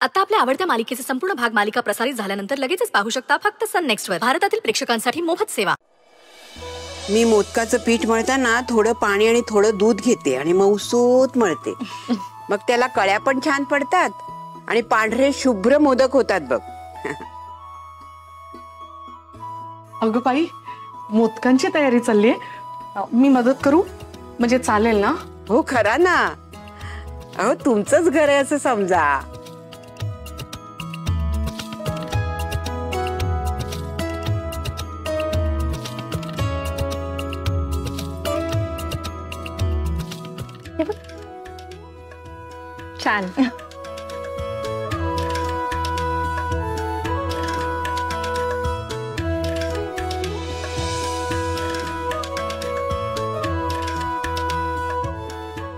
आता आपल्या आवडत्या मालिकेचे संपूर्ण भाग मालिका प्रसारित झाल्यानंतर लगेचच पाहू शकता फक्त सन नेक्स्ट वर. भारतातील प्रेक्षकांसाठी मोफत सेवा. मी मोदकाचं पीठ मळताना थोडं पाणी आणि थोडं दूध घेते आणि मऊसूत मळते. मग त्याला कळ्या पण छान पडतात आणि पांढरे शुभ्र मोदक होतात बघ. अगं बाई, मोदकांची तयारी चालली आहे. मी मदत करू म्हणजे चालेल ना? हो खरा ना. अहो तुमचंच घर आहे असं समजा. छान.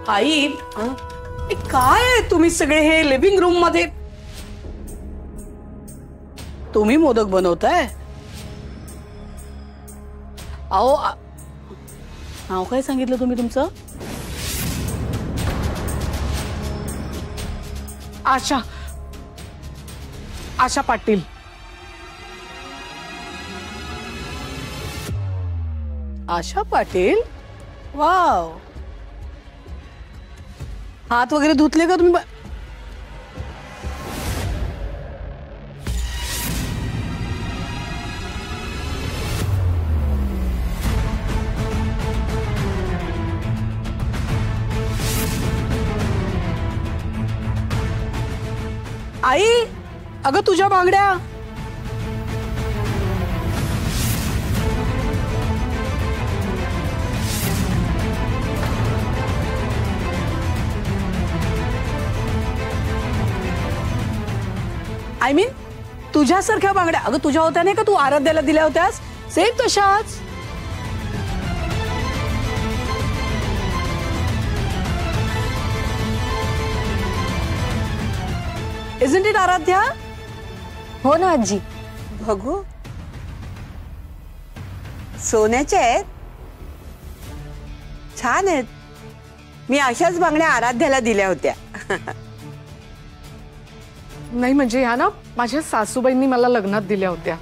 आई काय आहे तुम्ही सगळे हे लिव्हिंग रूम मध्ये? तुम्ही मोदक बनवताय? अहो नाव काय सांगितलं तुम्ही तुमचं? आशा. आशा पाटील. आशा पाटील. वाव. हात वगैरे धुतले का तुम्ही? आई अगं तुझ्या बांगड्या. आय मीन तुझ्यासारख्या बांगड्या. अगं तुझ्या होत्या नाही का, तू आराध्याला दिल्या होत्यास सेम तशाच. Isn't it Aaradhya? हो ना आजी. बघू सोन्याच्या आहेत, छान आहेत. मी अशाच बांगड्या आराध्याला दिल्या होत्या. नाही म्हणजे ह्या ना माझ्या सासूबाईंनी मला लग्नात दिल्या होत्या.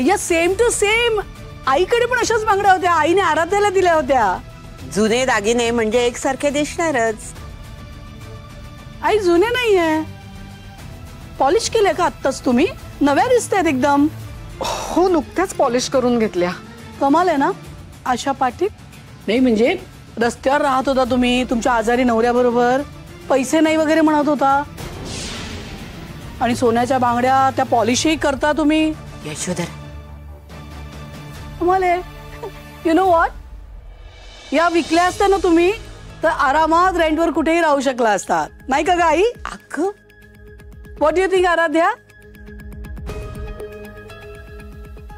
या सेम टू सेम. आईकडे पण अशाच बांगड्या होत्या, आईने आराध्याला दिल्या होत्या. जुने दागिने म्हणजे एकसारखे दिसणारच. आई जुने नाहीये, पॉलिश केले का आत्ताच तुम्ही? नव्या दिसतायत एकदम. हो नुकत्याच पॉलिश करून घेतल्या. कमाल आहे ना आशा पाटील. नाही म्हणजे रस्त्यावर राहत होता तुम्ही तुमच्या आजारी नवऱ्याबरोबर, पैसे नाही वगैरे म्हणत होता आणि सोन्याच्या बांगड्या त्या पॉलिशही करता तुम्ही. यशोधर तुम्हाला यु नो व्हॉट, या विकल्या असत्या ना तुम्ही तर आरामात रेंटवर कुठेही राहू शकला असतात, नाही का ग आई? अगं what do you think Aaradhya?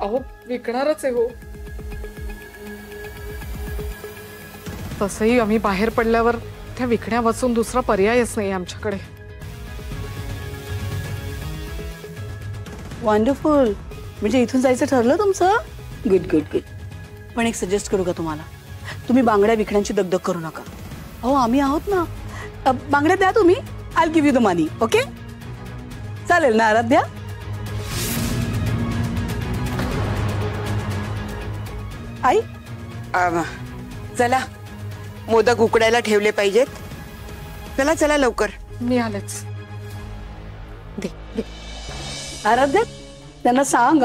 अहो विकणारच आहे हो. तसंही आम्ही बाहेर पडल्यावर त्या विकण्या वाचून दुसरा पर्यायच नाही आमच्याकडे. वंडरफुल. म्हणजे इथून जायचं ठरलं तुमचं? Good good good. पण एक सजेस्ट करू का तुम्हाला? तुम्ही बांगड्या विकण्याची दगदग करू नका. अहो आम्ही आहोत ना. बांगड्या द्या तुम्ही, I give you the money. Okay चालेल ना आराध्या? आई चला मोदक उकडायला ठेवले पाहिजेत. चला चला लवकर. मी आलेच. दे दे. आराध्या त्यांना सांग.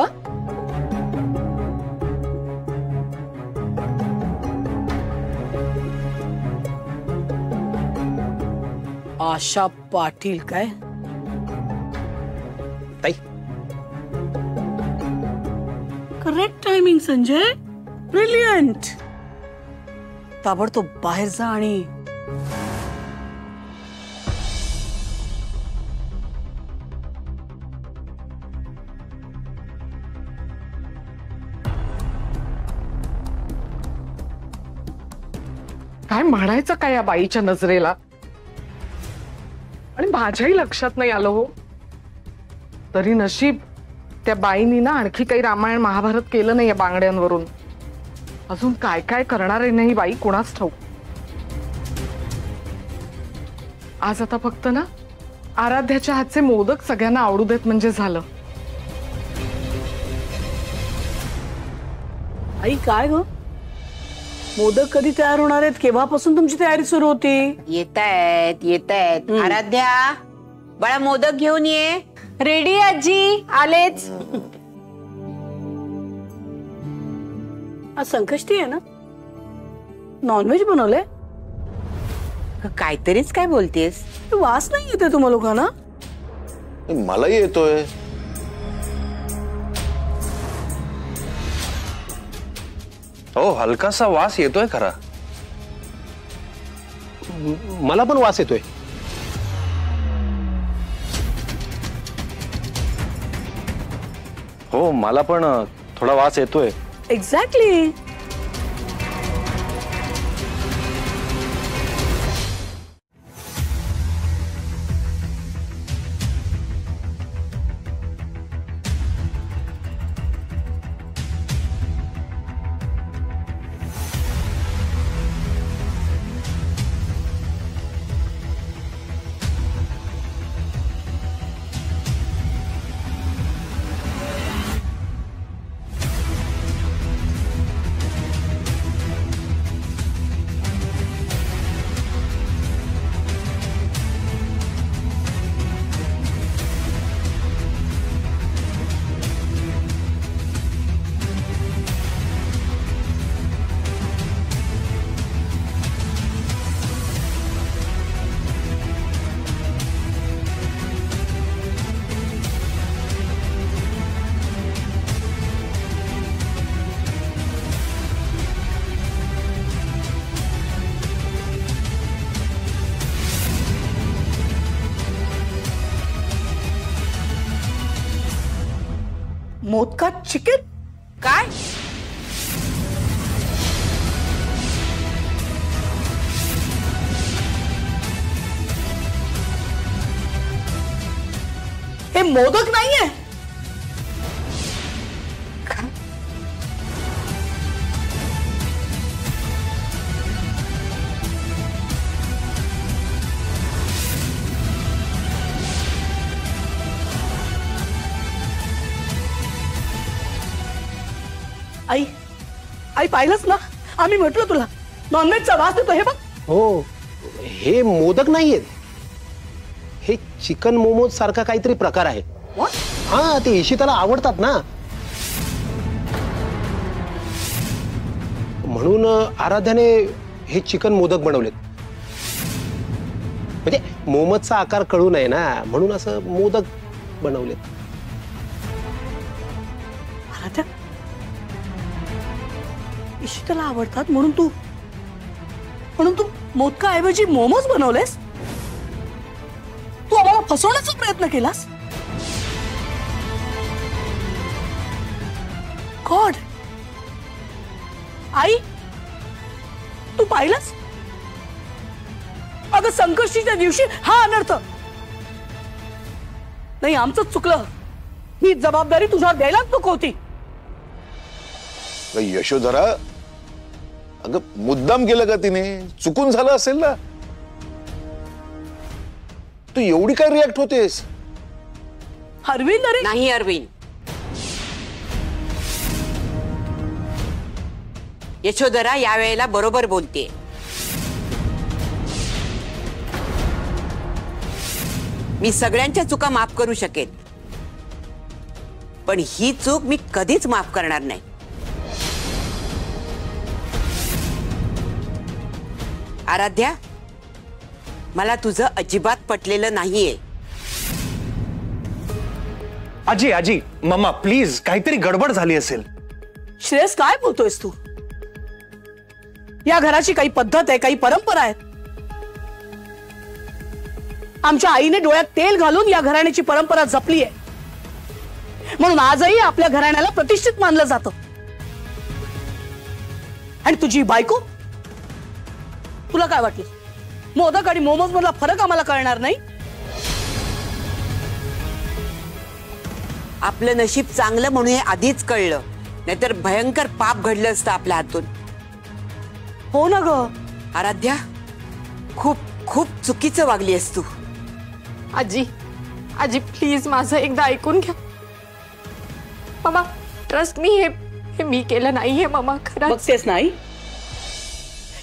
आशा पाटील काय ताई? Correct timing Sanjay. ब्रिलियंट. ताबडतोब बाहेर जा आणि काय म्हणायचं काय या बाईच्या नजरेला, आणि माझ्याही लक्षात नाही आलं हो. तरी नशीब त्या बाईनी ना आणखी काही रामायण महाभारत केलं नाही या बांगड्यांवरून. अजून काय काय करणार आहे नाही बाई कोणाच ठाऊक. आज आता फक्त ना आराध्याच्या हातचे मोदक सगळ्यांना आवडू देत म्हणजे झालं. आई काय ग, मोदक कधी तयार होणार आहेत? केव्हापासून तुमची तयारी सुरू होती? येतायत. आराध्या, बाळा मोदक घेऊन ये. रेडी आजी, आलेच. आज संकष्टी आहे ना, नॉनव्हेज बनवलंय? काहीतरीच काय बोलतेस? वास नाही येते तुम्हा लोकांना? मलाही येतोय. हो, हलकासा वास येतोय खरा. मला पण वास येतोय. हो, मला पण थोडा वास येतोय. एक्झॅक्टली. मोदकात चिकन? काय? हे मोदक नाहीये. आई, आई पाहिलंच ना, आम्ही म्हटलं तुला नॉनव्हेजचा वास येतो. हे बघ. हो, हे मोदक नाहीयेत, हे चिकन मोमोज सारखा काहीतरी प्रकार आहे. हा, ते इशिताला आवडतात ना, म्हणून आराध्याने हे चिकन मोदक बनवलेत. म्हणजे मोमोजचा आकार कळू नये ना, म्हणून असं मोदक बनवलेत. आराध्या, इशिताला आवडतात म्हणून तू मोदकाऐवजी मोमोज बनवलेस? तू आम्हाला फसवण्याचा प्रयत्न केलास? गॉड. आई, तू पाहिलंस? अगं, संकष्टीच्या दिवशी हा अनर्थ. नाही, आमचंच चुकलं. ही जबाबदारी तुझ्यावर द्यायलाच नको होती. यशोधरा, अगं मुद्दाम केलं का तिने? चुकून झालं असेल ना. तू एवढी काय रिॲक्ट होतेस? अरविंद, अरे नाही अरविंद, यशोधरा यावेळेला बरोबर बोलते. मी सगळ्यांच्या चुका माफ करू शकेन, पण ही चूक मी कधीच माफ करणार नाही. आराध्या, मला तुझं अजिबात पटलेलं नाहीये. आजी आजी, मम्मा प्लीज, काहीतरी गडबड झाली असेल. श्रेयस, काय बोलतोयस तू? या घराची काही पद्धत आहे, काही परंपरा आहे. आमच्या आईने डोळ्यात तेल घालून या घराण्याची परंपरा जपली आहे, म्हणून आजही आपल्या घराण्याला प्रतिष्ठित मानलं जातं. आणि तुझी बायको, तुला काय वाटलं मोदक आणि मोमोज मधला फरक आम्हाला कळणार नाही? आपलं नशीब चांगलं म्हणून हे आधीच कळलं, नाहीतर भयंकर पाप घडलं असतं आपल्या हातून. हो ना ग. आराध्या, खूप खूप चुकीचं वागली आहेस तू. आजी आजी प्लीज माझं एकदा ऐकून घ्या. मामा ट्रस्ट मी, हे मी केलं नाहीये मामा, खरंच. बघतेस नाही,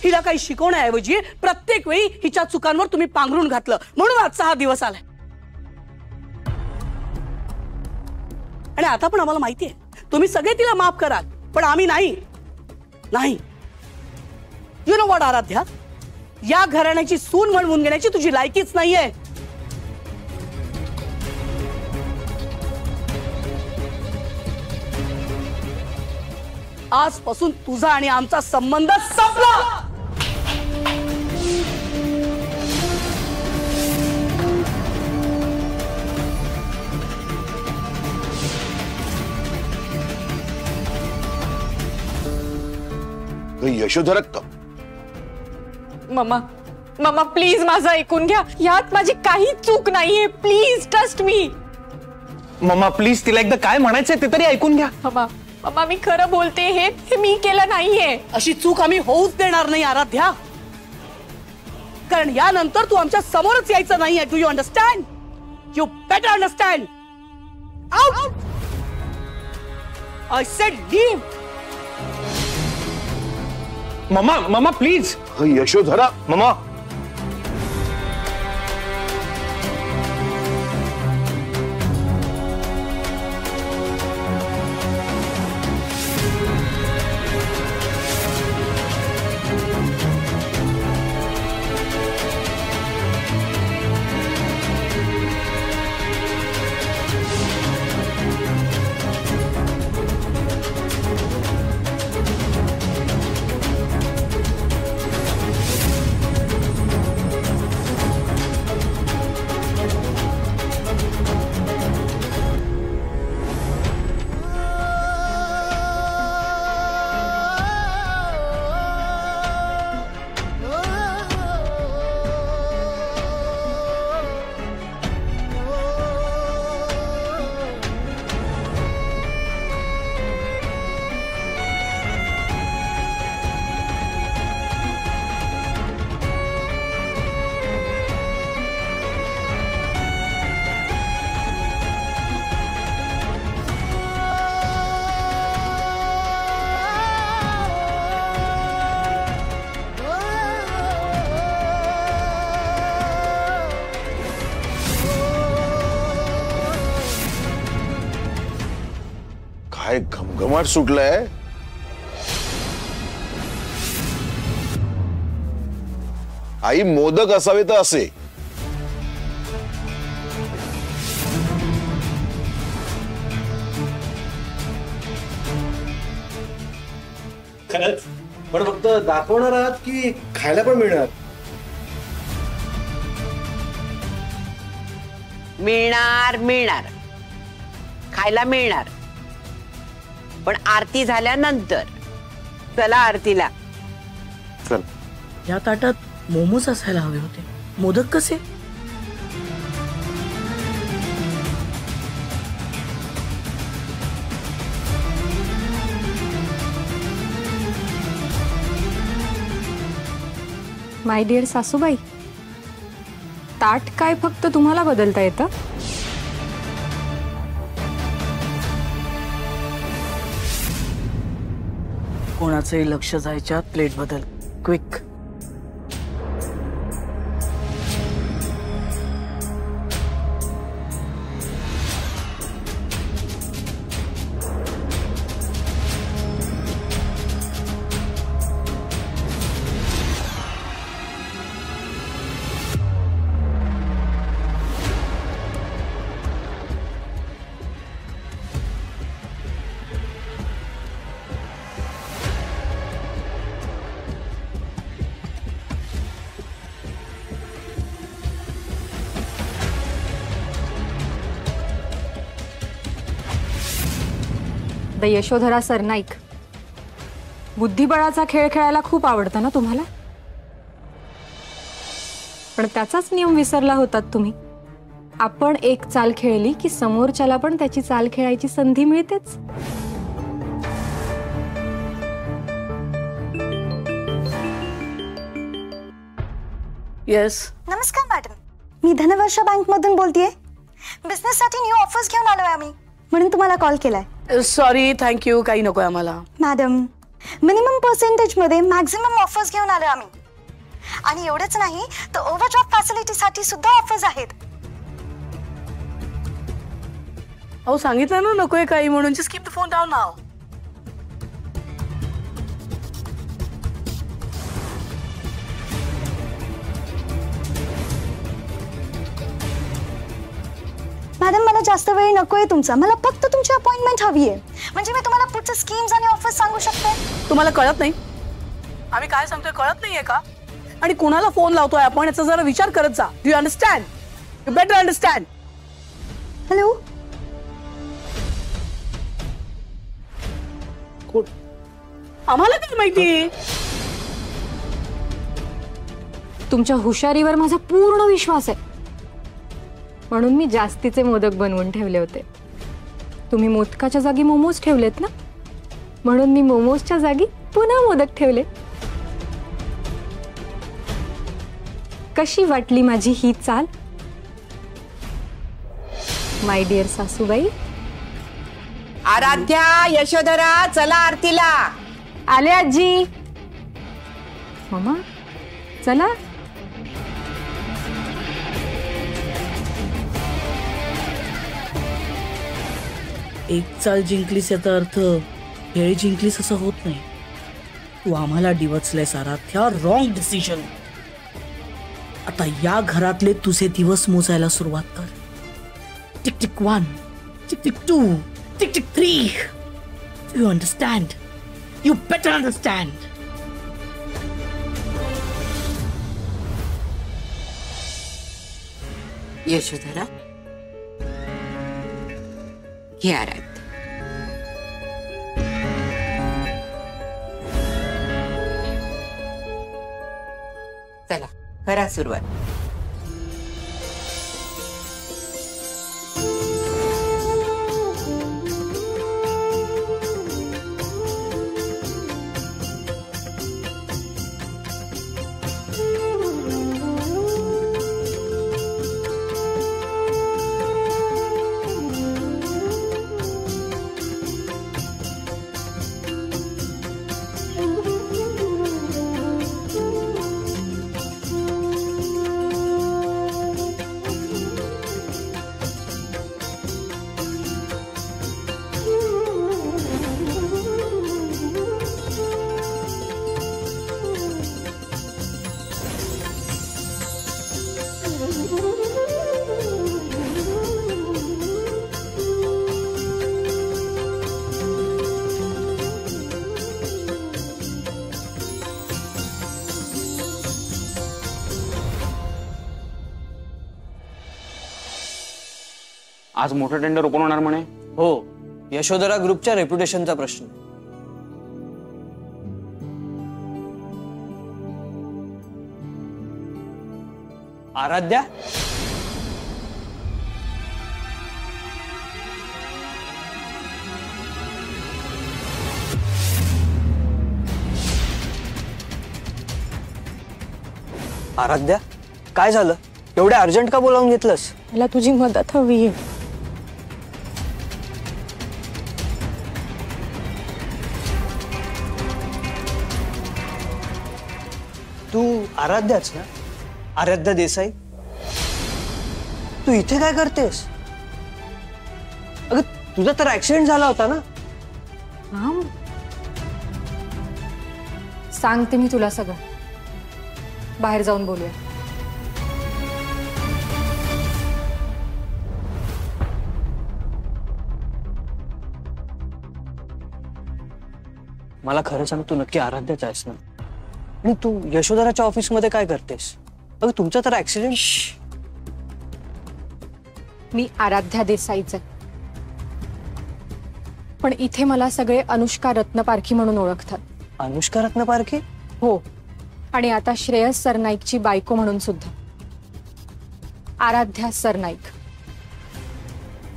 हिला काही शिकवण्याऐवजी प्रत्येक वेळी हिच्या चुकांवर तुम्ही पांघरून घातलं, म्हणून आजचा हा दिवस आलाय. आणि आता पण आम्हाला माहितीये तुम्ही सगळे तिला माफ कराल, पण आम्ही नाही. नाही. यु नो व्हॉट आराध्या, या घराण्याची सून म्हणून घेण्याची तुझी लायकीच नाहीये. आजपासून तुझा आणि आमचा संबंध संपला. यशोधरा मामा मामा प्लीज माझं ऐकून घ्या, यात माझी काही चूक नाहीये. Please trust me. Mamma please तिला एकदा काय म्हणायचंय ते तरी ऐकून घ्या. मामा मामा मी खरं बोलते, हे मी केलं नाहीये. अशी चूक आम्ही होऊच देणार नाही आराध्या, कारण यानंतर तू आमच्या समोरच यायचं नाहीये. Do you understand? You better understand. Out. I said leave. Mamma mamma please. Yashodhara mamma काय घमघमाट सुटलाय. आई मोदक असावे तर असे. खरंच पण फक्त दाखवणार आहात की खायला पण मिळणार? मिळणार मिळणार, खायला मिळणार, पण आरती झाल्यानंतर. चला आरतीला. चल. या ताटात मोमोज असायला हवे होते, मोदक कसे? माय डिअर सासूबाई, ताट काय फक्त तुम्हाला बदलता येतं? कोणाचंही लक्ष जायच्या प्लेट बदल. क्विक. द यशोधरा सरनाईक, बुद्धिबळाचा खेळ खेळायला खूप आवडतं ना तुम्हाला? पण त्याचाच नियम विसरला होतात तुम्ही. आपण एक चाल खेळली की समोरच्याला पण त्याची चाल खेळायची संधी मिळतेच. येस. नमस्कार मॅडम, मी धनवर्षा बँक मधून बोलतेय. बिझनेस साठी न्यू ऑफर्स घेऊन आलोय आम्ही, म्हणून तुम्हाला कॉल केलाय. सॉरी, थँक्यू, काही नकोय आम्हाला. मॅडम, मिनिमम पर्सेंटेज मध्ये मॅक्झिमम ऑफर्स घेऊन आलोय आम्ही. आणि एवढंच नाही तर ओव्हरड्राफ्ट फॅसिलिटी साठी सुद्धा ऑफर्स आहेत. अहो सांगितलं ना नकोय काही म्हणून. Just keep the phone down now. Madam, मला जास्त वेळ नकोय तुमचा. मला फक्त तुमची अपॉइंटमेंट हवी आहे, म्हणजे मी तुम्हाला पुढचे स्कीम्स आणि ऑफर्स सांगू शकते. तुम्हाला कळत नाही आम्ही काय सांगतोय? कळत नाहीये का? आणि कुणाला फोन लावतोय आपण याचा जरा विचार करत जा. Do you understand? You better understand. Hello, आम्हाला काय माहिती? तुमच्या हुशारीवर माझा पूर्ण विश्वास आहे, म्हणून मी जास्तीचे मोदक बनवून ठेवले होते. तुम्ही मोदकाच्या जागी मोमोज ठेवलेत ना, म्हणून मी मोमोजच्या जागी पुन्हा मोदक ठेवले. कशी वाटली माझी ही चाल माय डिअर सासूबाई? आराध्या, यशोधरा, चला आरतीला. आले आजी. मामा चला. एक चाल जिंकलीस याचा अर्थ खेळ जिंकलीस असं होत नाही. तू आम्हाला डिवचलंयस आराध्या. Wrong decision. आता या घरातले तुझे दिवस मोजायला सुरुवात कर. Tick tick 1, tick tick 2, tick tick 3. Do you understand? You better understand. Yashodhara, घे आराध्या. चला करा सुरुवात. आज मोठं टेंडर ओपन होणार म्हणे. हो, यशोधरा ग्रुपच्या रेप्युटेशनचा प्रश्न. आराध्या, आराध्या काय झालं? एवढ्या अर्जंट का बोलावून घेतलंस? मला तुझी मदत हवी आहे. तू आराध्याच ना? आराध्या देसाई. तू इथे काय करतेस? अगं तुझा तर ऍक्सिडेंट झाला होता ना? सांगते मी तुला सगळं. बाहेर जाऊन बोलूया. मला खरं सांग, तू नक्की आराध्याच आहेस ना? आणि तू यशोधराच्या ऑफिस मध्ये काय करतेस? अगं तुमचा तर ऍक्सिडेंट. मी आराध्या देसाईच आहे, पण इथे मला सगळे अनुष्का रत्नपारखी म्हणून ओळखतात. अनुष्का रत्नपारखी? हो, आणि आता श्रेयस सरनाईकची बायको म्हणून सुद्धा. आराध्या सरनाईक.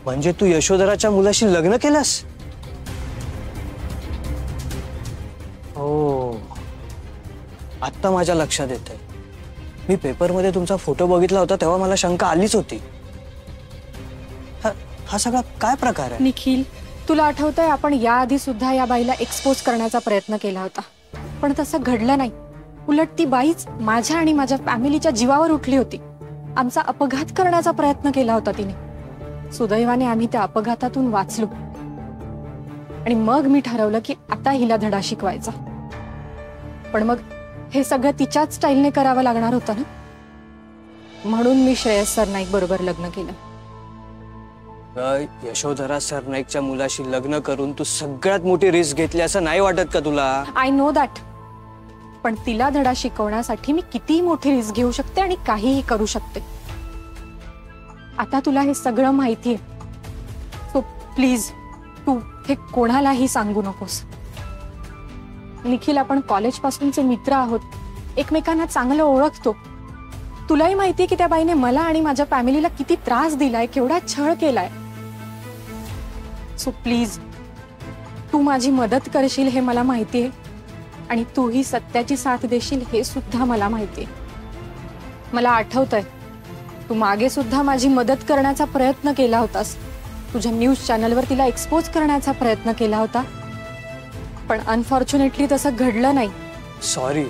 म्हणजे तू यशोधराच्या मुलाशी लग्न केलंस? हो, आत्ता माझ्या लक्षात येतंय. मी पेपरमध्ये तुमचा फोटो बघितला होता तेव्हा मला शंका आलीच होती. हा सगळा काय प्रकार आहे? निखिल, तुला आठवतंय आपण याआधी सुद्धा या बाईला एक्सपोज करण्याचा प्रयत्न केला होता, पण तसं घडलं नाही. उलट ती बाईच माझ्या आणि माझ्या फॅमिलीच्या जीवावर उठली होती. आमचा अपघात करण्याचा प्रयत्न केला होता तिने. सुदैवाने आम्ही त्या अपघातातून वाचलो आणि मग मी ठरवलं की आता हिला धडा शिकवायचा. पण मग हे सगळं तिच्याच स्टाईलने करावं लागणार होतं ना, म्हणून मी श्रेयस सरनाईक बरोबर लग्न केलं. यशोधरा सरनाईकच्या मुलाशी लग्न करून तू सगळ्यात मोठी रिस्क घेतली असं नाही वाटत का तुला? आय नो दॅट, पण तिला धडा शिकवण्यासाठी मी कितीही मोठी रिस्क घेऊ शकते आणि काहीही करू शकते. आता तुला हे सगळं माहितीये, सो प्लीज तू हे कोणालाही सांगू नकोस. निखिल, आपण कॉलेज पासूनचे मित्र आहोत, एकमेकांना चांगलं ओळखतो. तुलाही माहितीये की त्या बाईने मला आणि माझ्या फॅमिलीला किती त्रास दिलाय, केवढा छळ केलाय. सो प्लीज तू माझी मदत करशील हे मला माहितीये, आणि तूही सत्याची साथ देशील हे सुद्धा मला माहितीये. मला आठवतंय तू मागे सुद्धा माझी मदत करण्याचा प्रयत्न केला होतास. तुझ्या न्यूज चॅनलवर तिला एक्सपोज करण्याचा प्रयत्न केला होता, पण अनफॉर्च्युनेटली तसं घडलं नाही. सॉरी,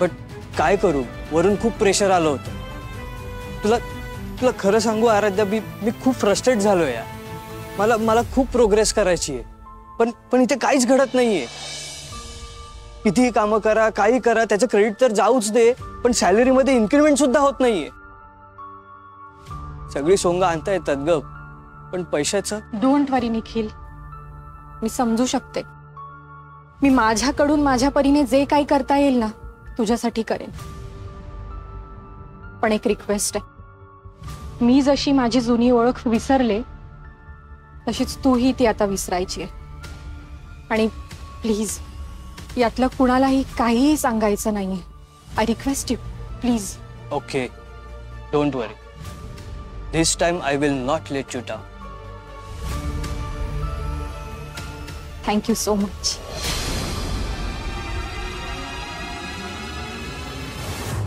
बट काय करू, वरून खूप प्रेशर आलं होतं. तुला खरं सांगू आराध्या, मी खूप फ्रस्ट्रेट झालोय यार. मला खूप प्रोग्रेस करायची आहे, पण इथे काहीच घडत नाहीये. कितीही कामं करा, काही करा, त्याचं क्रेडिट तर जाऊच दे, पण सॅलरीमध्ये इन्क्रीमेंट सुद्धा होत नाहीये. सगळी सोंग आणता येतात ग, पण पैशाचं. डोंट वरी निखिल, मी समजू शकते. मी माझ्याकडून माझ्या परीने जे काही करता येईल ना तुझ्यासाठी करेन. पण एक रिक्वेस्ट आहे, मी जशी माझी जुनी ओळख विसरले तशीच तूही ती आता विसरायची आहे. आणि प्लीज यातलं कुणालाही काहीही सांगायचं नाहीये. I request you, please. Okay, don't worry. This time I will not let you down. Thank you so much.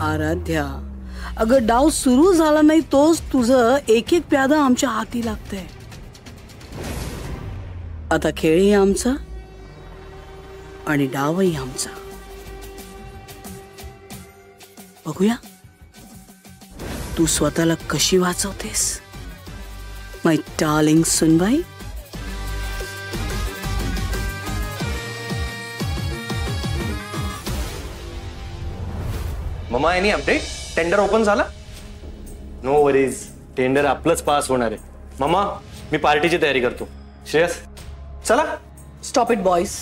Aaradhya, अगं डाव सुरू झाला नाही तोच तुझं एक एक प्यादा आमच्या हाती लागतंय. आता खेळही आमचा आणि डावही आमचा. बघूया तू स्वतःला कशी वाचवतेस, माय डार्लिंग सुनबाई. Mamma, any update? Tender open झाला? नो वरीज, टेंडर आपलंच पास होणार आहे. मम्मा, मी पार्टीची तयारी करतो. श्रेयस चला. Stop it boys.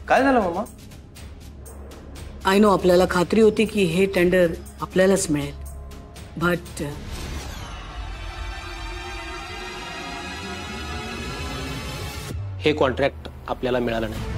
काय झालं मम्मा? आय नो आपल्याला खात्री होती की हे टेंडर आपल्यालाच मिळेल, बट हे कॉन्ट्रॅक्ट आपल्याला मिळालं नाही.